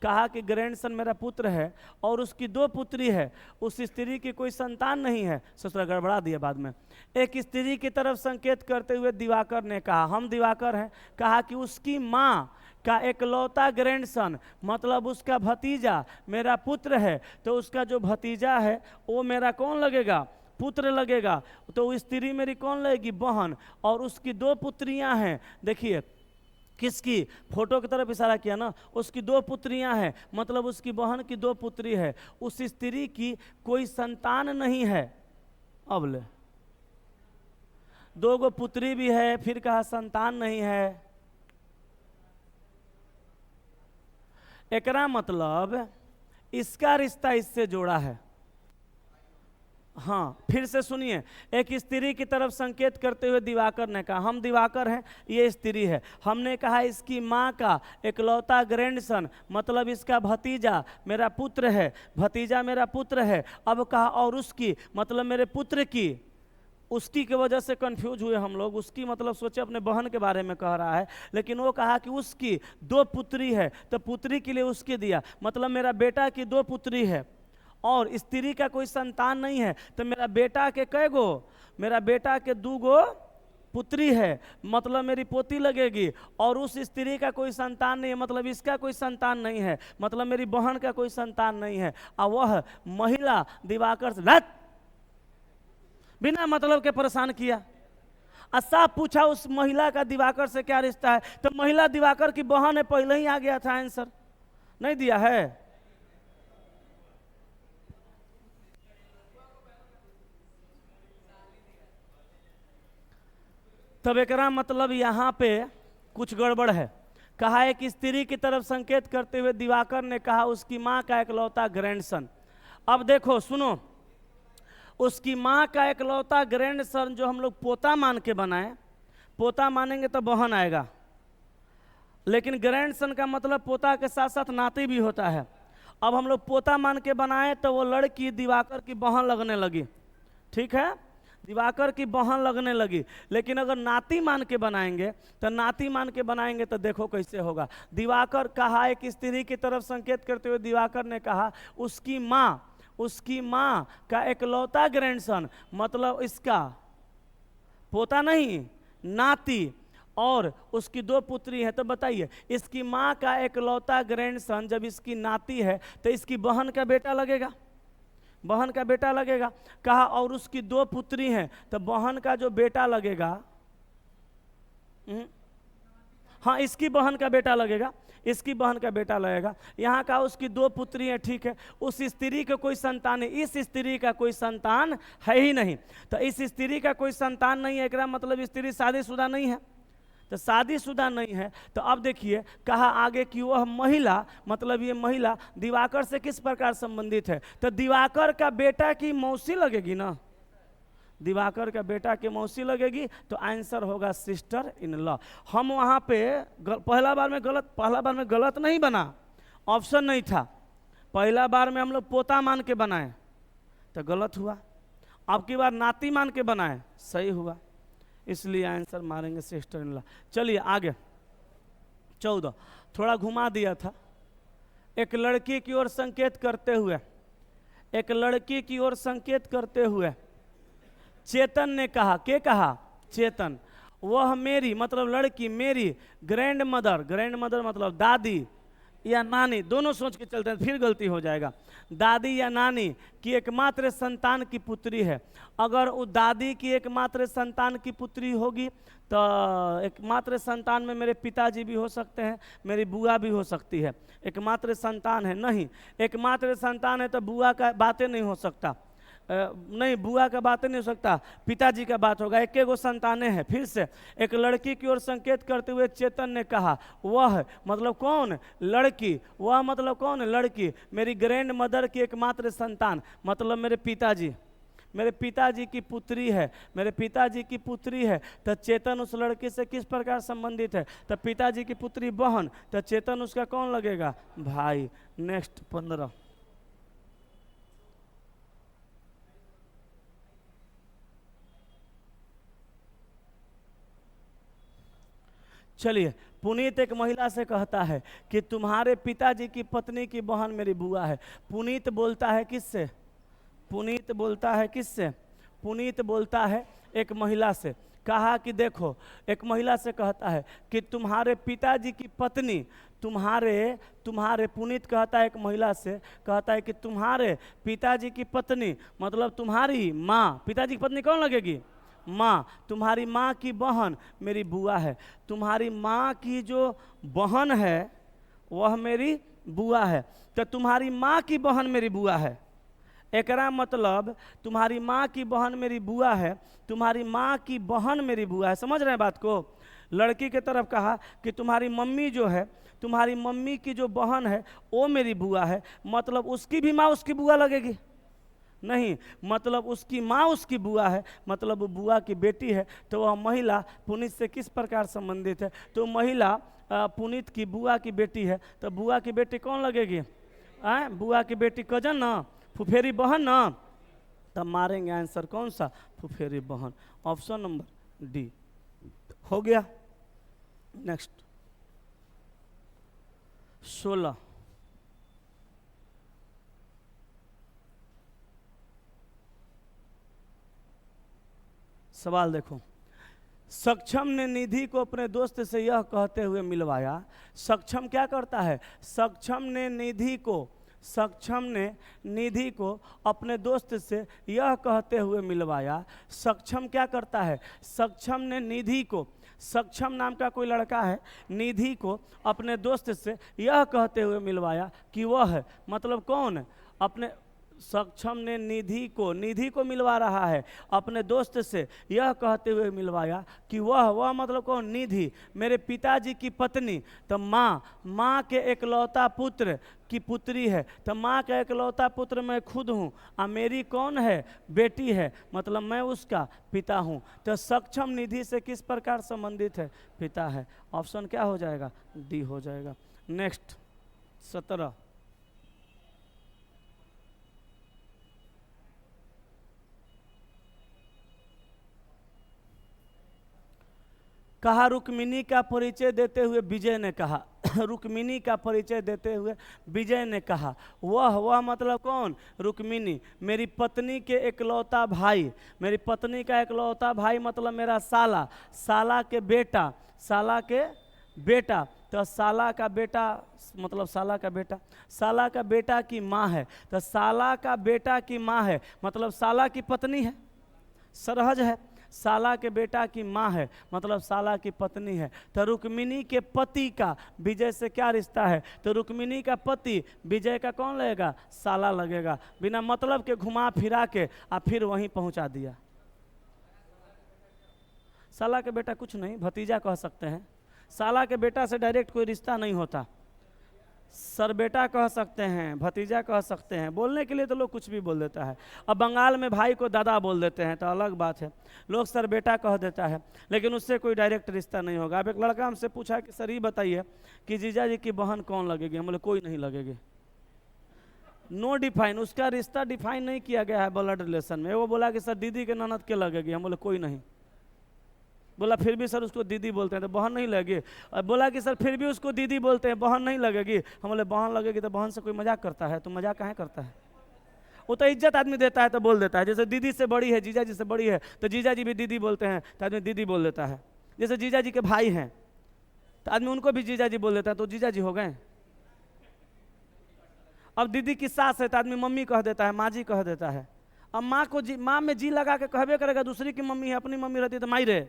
कहा कि ग्रैंडसन मेरा पुत्र है और उसकी 2 पुत्री है, उस स्त्री की कोई संतान नहीं है। ससुरा गड़बड़ा दिया बाद में। एक स्त्री की तरफ संकेत करते हुए दिवाकर ने कहा, हम दिवाकर हैं, कहा कि उसकी माँ का एकलौता ग्रैंडसन मतलब उसका भतीजा मेरा पुत्र है। तो उसका जो भतीजा है वो मेरा कौन लगेगा? पुत्र लगेगा, तो स्त्री मेरी कौन लगेगी? बहन। और उसकी 2 पुत्रियां हैं, देखिए किसकी, फोटो की तरफ इशारा किया ना, उसकी 2 पुत्रियां हैं, मतलब उसकी बहन की 2 पुत्री है। उस स्त्री की कोई संतान नहीं है। अब ले 2 गो पुत्री भी है, फिर कहा संतान नहीं है। एकरा मतलब इसका रिश्ता इससे जोड़ा है। हाँ, फिर से सुनिए, एक स्त्री की तरफ संकेत करते हुए दिवाकर ने कहा, हम दिवाकर हैं, ये स्त्री है। हमने कहा इसकी माँ का इकलौता ग्रैंडसन, मतलब इसका भतीजा मेरा पुत्र है, भतीजा मेरा पुत्र है। अब कहा और उसकी, मतलब मेरे पुत्र की। उसकी की वजह से कंफ्यूज हुए हम लोग, उसकी मतलब सोचे अपने बहन के बारे में कह रहा है, लेकिन वो कहा कि उसकी 2 पुत्री है, तो पुत्री के लिए उसके दिया, मतलब मेरा बेटा की 2 पुत्री है और स्त्री का कोई संतान नहीं है। तो मेरा बेटा के कै गो? मेरा बेटा के 2 गो पुत्री है, मतलब मेरी पोती लगेगी। और उस स्त्री का कोई संतान नहीं है, मतलब इसका कोई संतान नहीं है, मतलब मेरी बहन का कोई संतान नहीं है। और वह महिला दिवाकर से बिना मतलब के परेशान किया। साफ पूछा उस महिला का दिवाकर से क्या रिश्ता है, तो महिला दिवाकर की बहन है, पहले ही आ गया था आंसर, नहीं दिया है। तब एकरा मतलब यहाँ पे कुछ गड़बड़ है। कहा एक स्त्री की तरफ संकेत करते हुए दिवाकर ने कहा उसकी माँ का इकलौता ग्रैंडसन। अब देखो सुनो, उसकी माँ का इकलौता ग्रैंडसन जो हम लोग पोता मान के बनाए, पोता मानेंगे तो बहन आएगा, लेकिन ग्रैंडसन का मतलब पोता के साथ साथ नाती भी होता है। अब हम लोग पोता मान के बनाए तो वो लड़की दिवाकर की बहन लगने लगी, ठीक है, दिवाकर की बहन लगने लगी। लेकिन अगर नाती मान के बनाएंगे तो नाती मान के बनाएंगे तो देखो कैसे होगा। दिवाकर कहा एक स्त्री की तरफ संकेत करते हुए दिवाकर ने कहा उसकी माँ का इकलौता ग्रैंडसन, मतलब इसका पोता नहीं नाती, और उसकी 2 पुत्री है। तो बताइए इसकी माँ का इकलौता ग्रैंडसन जब इसकी नाती है तो इसकी बहन का बेटा लगेगा, बहन का बेटा लगेगा। कहा और उसकी 2 पुत्री हैं, तो बहन का जो बेटा लगेगा, हाँ इसकी बहन का बेटा लगेगा, इसकी बहन का बेटा लगेगा। यहाँ का उसकी 2 पुत्री हैं, ठीक है। उस स्त्री का कोई संतान है, इस स्त्री का कोई संतान है ही नहीं। तो इस स्त्री का कोई संतान नहीं है, एकरा मतलब स्त्री शादीशुदा नहीं है। तो शादीशुदा नहीं है, तो अब देखिए कहा आगे कि वह महिला, मतलब ये महिला दिवाकर से किस प्रकार संबंधित है, तो दिवाकर का बेटा की मौसी लगेगी ना, दिवाकर का बेटा की मौसी लगेगी, तो आंसर होगा सिस्टर इन लॉ। हम वहाँ पे पहला बार में गलत नहीं बना, ऑप्शन नहीं था, पहला बार में हम लोग पोता मान के बनाए तो गलत हुआ, अब की बार नाती मान के बनाए सही हुआ, इसलिए आंसर मारेंगे सिस्टर इन लॉ। चलिए आगे 14 थोड़ा घुमा दिया था। एक लड़की की ओर संकेत करते हुए, एक लड़की की ओर संकेत करते हुए चेतन ने कहा, के कहा? चेतन, वह मेरी, मतलब लड़की मेरी ग्रैंड मदर मतलब दादी या नानी, दोनों सोच के चलते हैं फिर गलती हो जाएगा, दादी या नानी की एकमात्र संतान की पुत्री है। अगर वो दादी की एकमात्र संतान की पुत्री होगी तो एकमात्र संतान में मेरे पिताजी भी हो सकते हैं, मेरी बुआ भी हो सकती है। एकमात्र संतान है नहीं, एकमात्र संतान है तो बुआ का बातें नहीं हो सकता, नहीं बुआ का बात नहीं हो सकता, पिताजी का बात होगा, एक गो संतानें हैं। फिर से एक लड़की की ओर संकेत करते हुए चेतन ने कहा वह मतलब कौन? लड़की, वह मतलब कौन? लड़की मेरी ग्रैंड मदर की एकमात्र संतान, मतलब मेरे पिताजी, मेरे पिताजी की पुत्री है, मेरे पिताजी की पुत्री है। तो चेतन उस लड़की से किस प्रकार संबंधित है? तो पिताजी की पुत्री बहन, तो चेतन उसका कौन लगेगा? भाई। नेक्स्ट 15 चलिए। पुनीत एक महिला से कहता है कि तुम्हारे पिताजी की पत्नी की बहन मेरी बुआ है। पुनीत बोलता है किससे? पुनीत बोलता है किससे? पुनीत बोलता है एक महिला से। कहा कि देखो, एक महिला से कहता है कि तुम्हारे पिताजी की पत्नी, तुम्हारे पुनीत कहता है एक महिला से, कहता है कि तुम्हारे पिताजी की पत्नी मतलब तुम्हारी माँ, पिताजी की पत्नी कौन लगेगी? माँ। तुम्हारी माँ की बहन मेरी बुआ है। तुम्हारी माँ की जो बहन है वह मेरी बुआ है, तो तुम्हारी माँ की बहन मेरी बुआ है। एकरा मतलब तुम्हारी माँ की बहन मेरी बुआ है, तुम्हारी माँ की बहन मेरी बुआ है। समझ रहे हैं बात को? लड़की के तरफ कहा कि तुम्हारी मम्मी जो है, तुम्हारी मम्मी की जो बहन है वो मेरी बुआ है, मतलब उसकी भी माँ उसकी बुआ लगेगी? नहीं, मतलब उसकी माँ उसकी बुआ है, मतलब वो बुआ की बेटी है। तो वह महिला पुनीत से किस प्रकार संबंधित है? तो महिला पुनीत की बुआ की बेटी है, तो बुआ की बेटी कौन लगेगी? बुआ की बेटी कजन ना, फुफेरी बहन ना। तब मारेंगे आंसर कौन सा? फुफेरी बहन। ऑप्शन नंबर डी हो गया। नेक्स्ट 16, सवाल देखो। सक्षम ने निधि को अपने दोस्त से यह कहते हुए मिलवाया। सक्षम क्या करता है? सक्षम ने निधि को अपने दोस्त से यह कहते हुए मिलवाया। सक्षम क्या करता है? सक्षम ने निधि को, सक्षम नाम का कोई लड़का है, निधि को अपने दोस्त से यह कहते हुए मिलवाया कि वह है, मतलब कौन? अपने सक्षम ने निधि को मिलवा रहा है अपने दोस्त से यह कहते हुए मिलवाया कि वह मतलब कौन? निधि मेरे पिताजी की पत्नी। तो माँ के एकलौता पुत्र की पुत्री है, तो माँ का एकलौता पुत्र मैं खुद हूँ, और मेरी कौन है? बेटी है, मतलब मैं उसका पिता हूँ। तो सक्षम निधि से किस प्रकार संबंधित है? पिता है। ऑप्शन क्या हो जाएगा? डी हो जाएगा। नेक्स्ट 17, कहा रुक्मिणी का परिचय देते हुए विजय ने कहा रुक्मिणी का परिचय देते हुए विजय ने कहा वह मतलब कौन? रुक्मिणी मेरी पत्नी के एकलौता भाई, मेरी पत्नी का एकलौता भाई मतलब मेरा साला के बेटा, तो साला का बेटा मतलब साला का बेटा की माँ है, तो साला का बेटा की माँ है मतलब साला की पत्नी है। सहज है। साला के बेटा की माँ है मतलब साला की पत्नी है। तो रुक्मिणी के पति का विजय से क्या रिश्ता है? तो रुक्मिणी का पति विजय का कौन लगेगा? साला लगेगा। बिना मतलब के घुमा फिरा के फिर वहीं पहुंचा दिया। साला के बेटा कुछ नहीं, भतीजा कह सकते हैं। साला के बेटा से डायरेक्ट कोई रिश्ता नहीं होता। सर बेटा कह सकते हैं, भतीजा कह सकते हैं, बोलने के लिए तो लोग कुछ भी बोल देता है। अब बंगाल में भाई को दादा बोल देते हैं तो अलग बात है, लोग सर बेटा कह देता है, लेकिन उससे कोई डायरेक्ट रिश्ता नहीं होगा। अब एक लड़का हमसे पूछा कि सर ये बताइए कि जीजा जी की बहन कौन लगेगी? हम बोले कोई नहीं लगेगी। नो डिफाइन, उसका रिश्ता डिफाइन नहीं किया गया है ब्लड रिलेशन में। वो बोला कि सर दीदी के ननद के लगेगी, हम बोले कोई नहीं। बोला फिर भी सर उसको दीदी बोलते हैं तो बहन नहीं लगेगी। और बोला कि सर फिर भी उसको दीदी बोलते हैं, बहन नहीं लगेगी। हम बोले बहन लगेगी तो बहन से कोई मजाक करता है? तो मजाक कहाँ करता है? वो तो इज्जत आदमी देता है तो बोल देता है। जैसे दीदी से बड़ी है, जीजा जी से बड़ी है, तो जीजा जी भी दीदी बोलते हैं तो आदमी दीदी बोल देता है। जैसे जीजा जी के भाई हैं तो आदमी उनको भी जीजा जी बोल देता है, तो जीजा जी हो गए। अब दीदी की सास है तो आदमी मम्मी कह देता है, माँ जी कह देता है। अब माँ में जी लगा के कहबे करेगा, दूसरी की मम्मी है, अपनी मम्मी रहती है तो माई रहे।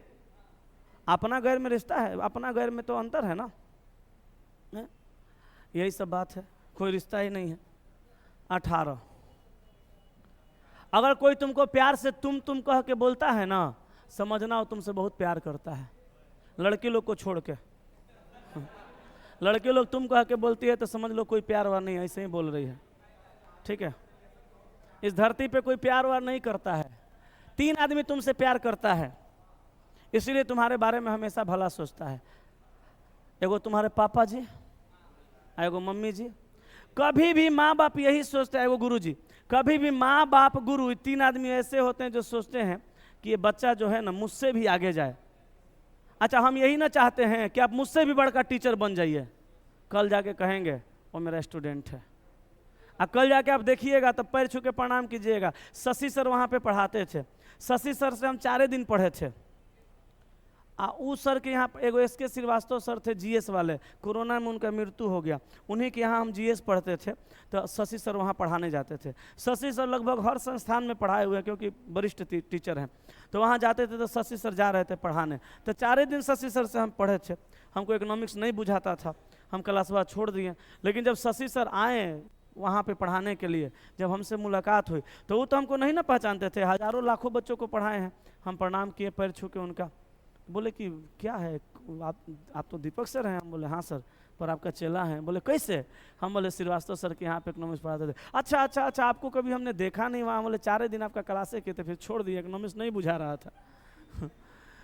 अपना गैर में रिश्ता है, अपना गैर में तो अंतर है ना। यही सब बात है, कोई रिश्ता ही नहीं है। 18, अगर कोई तुमको प्यार से तुम कह के बोलता है ना, समझना वो तुमसे बहुत प्यार करता है। लड़की लोग को छोड़ के लड़के लोग तुम कह के बोलती है तो समझ लो कोई प्यार वार नहीं, ऐसे ही बोल रही है। ठीक है, इस धरती पे कोई प्यार वार नहीं करता है। 3 आदमी तुमसे प्यार करता है, इसीलिए तुम्हारे बारे में हमेशा भला सोचता है। एगो तुम्हारे पापा जी, एगो मम्मी जी। कभी भी माँ बाप यही सोचते हैं, एगो गुरु जी। कभी भी माँ बाप गुरु 3 आदमी ऐसे होते हैं जो सोचते हैं कि ये बच्चा जो है ना मुझसे भी आगे जाए। अच्छा, हम यही ना चाहते हैं कि आप मुझसे भी बड़का टीचर बन जाइए, कल जाके कहेंगे वो मेरा स्टूडेंट है। कल जाके आप देखिएगा तब पैर छू के प्रणाम कीजिएगा। शशि सर वहाँ पे पढ़ाते थे, शशि सर से हम 4 दिन पढ़े थे। उस सर के यहाँ एगो SK श्रीवास्तव सर थे, GS वाले, कोरोना में उनका मृत्यु हो गया, उन्हीं के यहाँ हम GS पढ़ते थे, तो शशि सर वहाँ पढ़ाने जाते थे। शशि सर लगभग हर संस्थान में पढ़ाए हुए हैं क्योंकि वरिष्ठ टीचर हैं, तो वहाँ जाते थे तो शशि सर जा रहे थे पढ़ाने, तो 4 दिन शशि सर से हम पढ़े थे। हमको इकोनॉमिक्स नहीं बुझाता था, हम क्लासवा छोड़ दिए, लेकिन जब शशि सर आए वहाँ पे पढ़ाने के लिए, जब हमसे मुलाकात हुई तो वो तो हमको नहीं ना पहचानते थे, हजारों लाखों बच्चों को पढ़ाए हैं। हम प्रणाम किए पैर छू के उनका, बोले कि क्या है आप तो दीपक सर हैं? हम बोले हाँ सर, पर आपका चेला है। बोले कैसे? हम बोले श्रीवास्तव सर के यहाँ पे इकोनॉमिक्स पढ़ाते थे। अच्छा, आपको कभी हमने देखा नहीं वहाँ। बोले 4 दिन आपका क्लासे किए थे, फिर छोड़ दिए, इकोनॉमिक्स नहीं बुझा रहा था।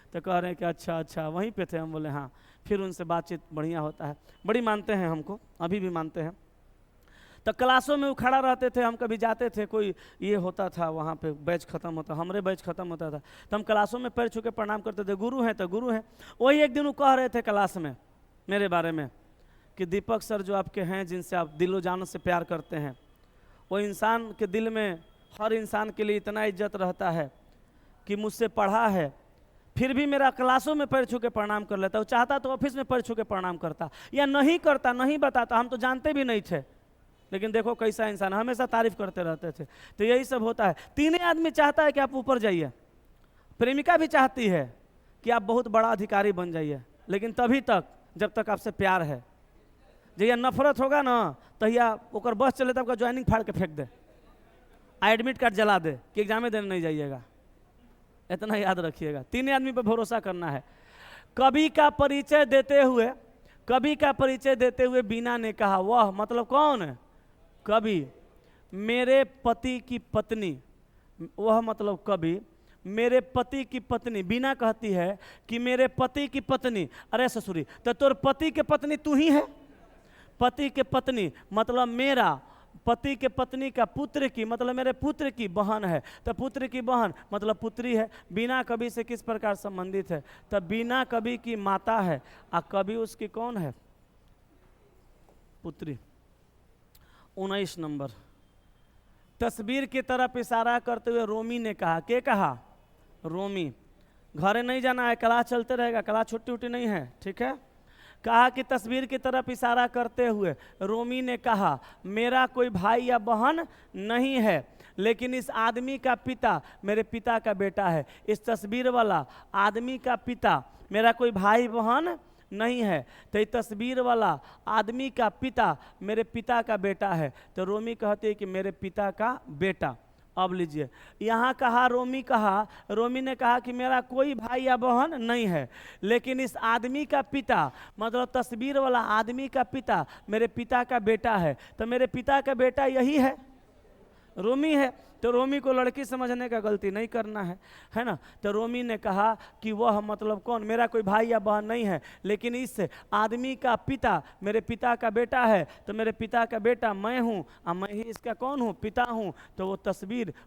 तो कह रहे हैं कि अच्छा वहीं पे थे। हम बोले हाँ। फिर उनसे बातचीत बढ़िया होता है, बड़ी मानते हैं हमको, अभी भी मानते हैं। तो क्लासों में वो खड़ा रहते थे, हम कभी जाते थे, कोई ये होता था वहाँ पे, बैच खत्म होता, हमारे बैच खत्म होता था, तो हम क्लासों में पैर छू के प्रणाम करते थे, गुरु हैं तो गुरु हैं। वही एक दिन वो कह रहे थे क्लास में मेरे बारे में कि दीपक सर जो आपके हैं, जिनसे आप दिलो जान से प्यार करते हैं, वो इंसान के दिल में हर इंसान के लिए इतना इज्जत रहता है कि मुझसे पढ़ा है, फिर भी मेरा क्लासों में पैर छू के प्रणाम कर लेता। वो चाहता तो ऑफिस में पैर छू के प्रणाम करता, या नहीं करता, नहीं बताता, हम तो जानते भी नहीं थे, लेकिन देखो कैसा इंसान, हमेशा तारीफ करते रहते थे। तो यही सब होता है। 3 आदमी चाहता है कि आप ऊपर जाइए, प्रेमिका भी चाहती है कि आप बहुत बड़ा अधिकारी बन जाइए, लेकिन तभी तक जब तक आपसे प्यार है। जहिया नफरत होगा ना, तहिया ओकर बस चले तो आपका ज्वाइनिंग फाड़ के फेंक दे, एडमिट कार्ड जला दे कि एग्जामे देने नहीं जाइएगा। इतना याद रखिएगा, 3 आदमी पर भरोसा करना है। कवि का परिचय देते हुए बीना ने कहा, वह मतलब कौन है? कवि। मेरे पति की पत्नी, वह मतलब कवि, मेरे पति की पत्नी। बीना कहती है कि मेरे पति की पत्नी। अरे ससुरी, तो तोर पति के पत्नी तू ही है। पति के पत्नी मतलब मेरा, पति के पत्नी का पुत्र की मतलब मेरे पुत्र की बहन है, तो पुत्र की बहन मतलब पुत्री है। बीना कवि से किस प्रकार संबंधित है? तो बीना कवि की माता है, और कवि उसकी कौन है? पुत्री। 19 नंबर, तस्वीर की तरफ इशारा करते हुए रोमी ने कहा। के कहा? रोमी। घरे नहीं जाना है, क्लास चलते रहेगा, क्लास छुट्टी उट्टी नहीं है, ठीक है। कहा कि तस्वीर की तरफ इशारा करते हुए रोमी ने कहा, मेरा कोई भाई या बहन नहीं है, लेकिन इस आदमी का पिता मेरे पिता का बेटा है। इस तस्वीर वाला आदमी का पिता मेरा कोई भाई बहन नहीं है, तो ये तस्वीर वाला आदमी का पिता मेरे पिता का बेटा है। तो रोमी कहती है कि मेरे पिता का बेटा। अब लीजिए, यहाँ कहा रोमी ने कहा कि मेरा कोई भाई या बहन नहीं है, लेकिन इस आदमी का पिता मतलब तस्वीर वाला आदमी का पिता मेरे पिता का बेटा है। तो मेरे पिता का बेटा यही है, रोमी है। तो रोमी को लड़की समझने का गलती नहीं करना है ना। तो रोमी ने कहा कि वह मतलब कौन? मेरा कोई भाई या बहन नहीं है, लेकिन इस आदमी का पिता मेरे पिता का बेटा है। तो मेरे पिता का बेटा मैं हूँ, और मैं ही इसका कौन हूँ? पिता हूँ। तो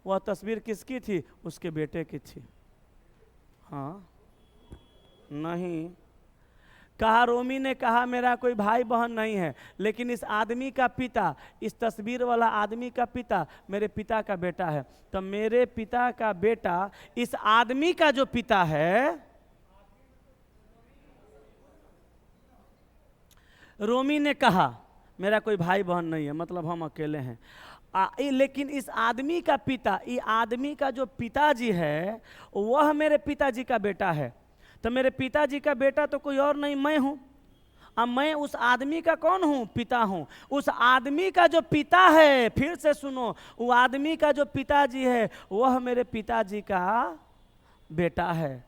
वह तस्वीर किसकी थी? उसके बेटे की थी। हाँ नहीं, कहा रोमी ने कहा मेरा कोई भाई बहन नहीं है, लेकिन इस आदमी का पिता, इस तस्वीर वाला आदमी का पिता मेरे पिता का बेटा है। तो मेरे पिता का बेटा इस आदमी का जो पिता है, रोमी ने कहा मेरा कोई भाई बहन नहीं है, मतलब हम अकेले हैं। लेकिन इस आदमी का पिता, ये आदमी का जो पिताजी है वह मेरे पिताजी का बेटा है। तो मेरे पिताजी का बेटा तो कोई और नहीं, मैं हूं। अब मैं उस आदमी का कौन हूं? पिता हूं। उस आदमी का जो पिता है, फिर से सुनो, वो आदमी का जो पिताजी है वह मेरे पिताजी का बेटा है।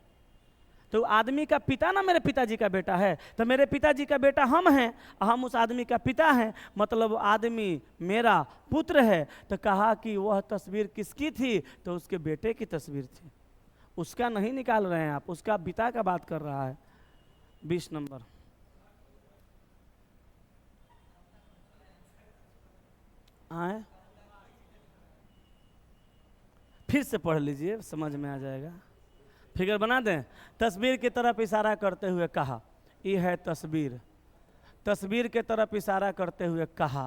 तो आदमी का पिता ना मेरे पिताजी का बेटा है, तो मेरे पिताजी का बेटा हम हैं, हम उस आदमी का पिता हैं, मतलब आदमी मेरा पुत्र है। तो कहा कि वह तस्वीर किसकी थी? तो उसके बेटे की तस्वीर थी। उसका नहीं निकाल रहे हैं आप, उसका पिता का बात कर रहा है। 20 नंबर, आए फिर से पढ़ लीजिए, समझ में आ जाएगा। फिगर बना दें। तस्वीर की तरफ इशारा करते हुए कहा, ये है तस्वीर। तस्वीर के तरफ इशारा करते हुए कहा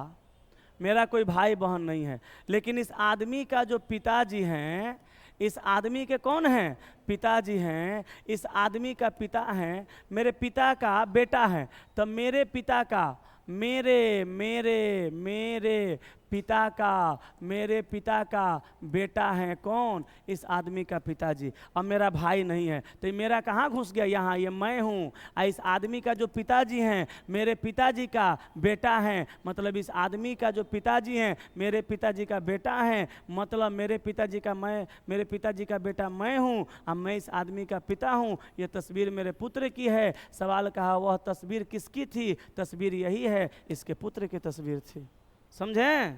मेरा कोई भाई बहन नहीं है, लेकिन इस आदमी का जो पिताजी हैं, इस आदमी के कौन हैं? पिताजी हैं। इस आदमी का पिता हैं, मेरे पिता का बेटा है। तो मेरे पिता का, मेरे मेरे मेरे पिता का बेटा है कौन? इस आदमी का पिताजी। अब मेरा भाई नहीं है, तो ये मेरा कहाँ घुस गया? यहाँ, ये मैं हूँ। इस आदमी का जो पिताजी हैं, मेरे पिताजी का बेटा है, मतलब इस आदमी का जो पिताजी हैं, मेरे पिताजी का बेटा है, मतलब मेरे पिताजी का बेटा मैं हूँ, अब मैं इस आदमी का पिता हूँ। ये तस्वीर मेरे पुत्र की है। सवाल कहा वह तस्वीर किसकी थी? तस्वीर यही है, इसके पुत्र की तस्वीर थी। समझें?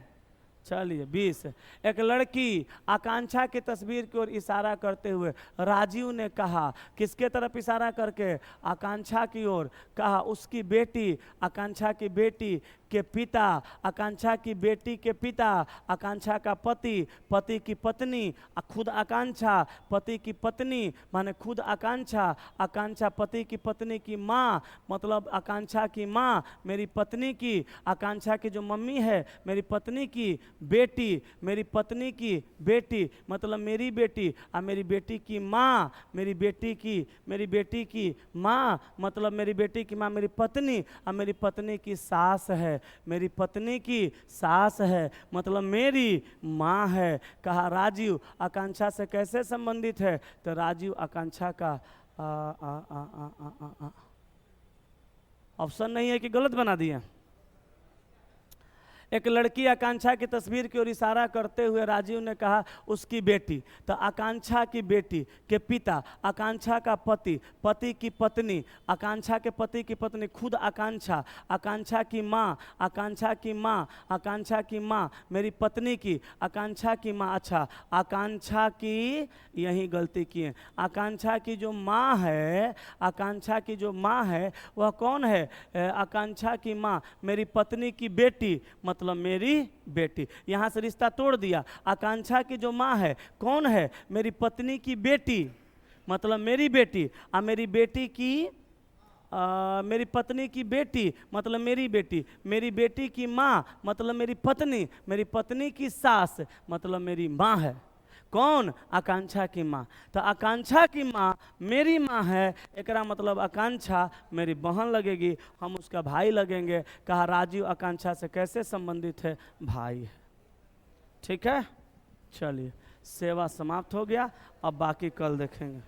चलिए 20। एक लड़की आकांक्षा की तस्वीर की ओर इशारा करते हुए राजीव ने कहा, किसके तरफ इशारा करके? आकांक्षा की ओर। कहा उसकी बेटी, आकांक्षा की बेटी के पिता, आकांक्षा की बेटी के पिता, आकांक्षा का पति, पति की पत्नी, खुद आकांक्षा, पति की पत्नी माने खुद आकांक्षा, आकांक्षा पति की पत्नी की माँ, मतलब आकांक्षा की माँ, मेरी पत्नी की, आकांक्षा की जो मम्मी है, मेरी पत्नी की बेटी, मेरी पत्नी की बेटी मतलब मेरी बेटी, और मेरी बेटी की माँ, मेरी बेटी की माँ मतलब मेरी बेटी की माँ मेरी पत्नी, और मेरी पत्नी की सास है, मेरी पत्नी की सास है, मतलब मेरी माँ है। कहा राजीव आकांक्षा से कैसे संबंधित है? तो राजीव आकांक्षा का ऑप्शन नहीं है कि गलत बना दिया। एक लड़की आकांक्षा की तस्वीर की ओर इशारा करते हुए राजीव ने कहा उसकी बेटी। तो आकांक्षा की बेटी के पिता, आकांक्षा का पति, पति की पत्नी, आकांक्षा के पति की पत्नी, खुद आकांक्षा, आकांक्षा की माँ, आकांक्षा की माँ, आकांक्षा की माँ, मेरी पत्नी की, आकांक्षा की माँ। अच्छा, आकांक्षा की, यही गलती की है। आकांक्षा की जो माँ है, आकांक्षा की जो माँ है वह कौन है? आकांक्षा की माँ मेरी पत्नी की बेटी मतलब मेरी बेटी। यहाँ से रिश्ता तोड़ दिया। आकांक्षा की जो माँ है कौन है? मेरी पत्नी की बेटी मतलब मेरी बेटी, और मेरी बेटी की मेरी पत्नी की बेटी मतलब मेरी बेटी, मेरी बेटी की माँ मतलब मेरी पत्नी, मेरी पत्नी की सास मतलब मेरी माँ है। कौन? आकांक्षा की माँ। तो आकांक्षा की माँ मेरी माँ है, एकरा मतलब आकांक्षा मेरी बहन लगेगी, हम उसका भाई लगेंगे। कहा राजीव आकांक्षा से कैसे संबंधित है? भाई है। ठीक है, चलिए सेवा समाप्त हो गया, अब बाकी कल देखेंगे।